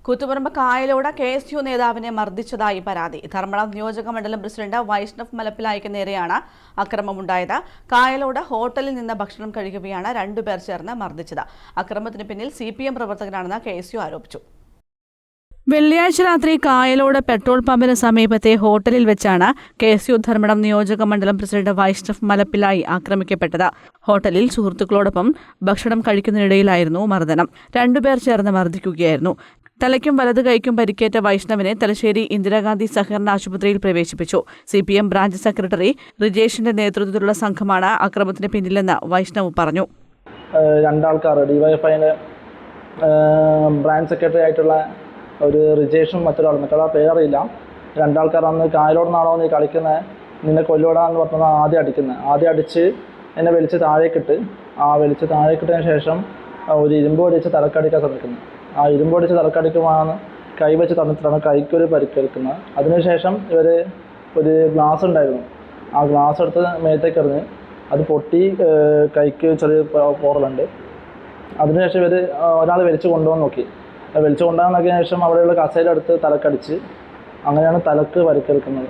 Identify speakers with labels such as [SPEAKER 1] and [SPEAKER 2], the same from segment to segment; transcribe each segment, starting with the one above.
[SPEAKER 1] Koothuparamba Kayalode KSU നേതാവിനെ മർദ്ദിച്ചതായി പരാതി. ധർമ്മടം നിയോജക മണ്ഡലം പ്രസിഡന്റ് വൈഷ്ണവ് മലപ്പിലായിക്ക് നേരെയാണ് അക്രമമുണ്ടായത്. കായലോട് ഹോട്ടലിൽ നിന്ന് ഭക്ഷണം കഴിക്കുകയാണ് രണ്ടുപേർ ചേർന്ന് മർദ്ദിച്ചത്. അക്രമത്തിന് പിന്നിൽ CPM പ്രവർത്തകരാണെന്ന് KSU ആരോപിച്ചു. വെള്ളിയാഴ്ച രാത്രി കായലോട് പെട്രോൾ പമ്പിന് സമീപത്തെ ഹോട്ടലിൽ വെച്ചാണ് KSU ധർമ്മടം നിയോജക മണ്ഡലം പ്രസിഡന്റ് വൈഷ്ണവ് മലപ്പിലായി ആക്രമിക്കപ്പെട്ടത്. ഹോട്ടലിൽ സുഹൃത്തുക്കളോടൊപ്പം ഭക്ഷണം കഴിക്കുന്നതിനിടയിലായിരുന്നു മർദ്ദനം. രണ്ടുപേർ ചേർന്ന് മർദ്ദിക്കുകയായിരുന്നു. തലയ്ക്കും വലതു കൈക്കും പരിക്കേറ്റ വൈഷ്ണവിനെ തലശ്ശേരി ഇന്ദിരാഗാന്ധി സഹകരണ ആശുപത്രിയിൽ പ്രവേശിപ്പിച്ചു. CPM ബ്രാഞ്ച് സെക്രട്ടറി റിജേഷിന്റെ നേതൃത്വത്തിലുള്ള സംഘമാണ് അക്രമത്തിന് പിന്നിലെന്ന് വൈഷ്ണവ് പറഞ്ഞു.
[SPEAKER 2] രണ്ടാൾക്കാർ ഡിവൈഎഫ്ഐയുടെ ബ്രാഞ്ച് സെക്രട്ടറി ആയിട്ടുള്ള ഒരു റിജേഷും മറ്റൊരാളും, മറ്റൊരാൾ പേരറിയില്ല. രണ്ടാൾക്കാർ അന്ന് കായലോടുന്നാണോ നീ കളിക്കുന്നത്, നിന്നെ കൊല്ലുവിടാന്ന് പറഞ്ഞാൽ ആദ്യം അടിച്ച് എന്നെ വലിച്ച് താഴേക്കിട്ട്, വലിച്ച് താഴേക്കിട്ടതിന് ശേഷം ഒരു ഇരുമ്പ് അടിച്ച് തലക്കടിക്കാൻ ശ്രമിക്കുന്നു. ഇരുമ്പ് അടിച്ച് തലക്കടിക്കുമ്പോഴാണ് കൈ വെച്ച് തന്നിട്ടാണ് കൈക്കൊരു പരിക്കേൽക്കുന്നത്. അതിനുശേഷം ഇവർ ഒരു ഗ്ലാസ് ഉണ്ടായിരുന്നു, ആ ഗ്ലാസ് എടുത്ത് മേത്തേക്ക് എറിഞ്ഞ് അത് പൊട്ടി കൈക്ക് ചെറിയ പോറലുണ്ട്. അതിനുശേഷം ഇവർ ഒരാൾ വലിച്ചു കൊണ്ടുപോകാൻ നോക്കി. വലിച്ചു കൊണ്ടുപോകാൻ നോക്കിയതിനു ശേഷം അവിടെയുള്ള കസേരയെടുത്ത് തലക്കടിച്ച് അങ്ങനെയാണ് തലക്ക് പരിക്കേൽക്കുന്നത്.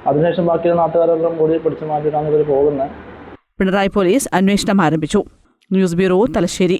[SPEAKER 2] അതിനുശേഷം ബാക്കിയുള്ള നാട്ടുകാരെല്ലാം കൂടി പിടിച്ചു മാറ്റിയിട്ടാണ് ഇവർ പോകുന്നത്.
[SPEAKER 1] പിണറായി പോലീസ് അന്വേഷണം ആരംഭിച്ചു. News bureau, Thalassery.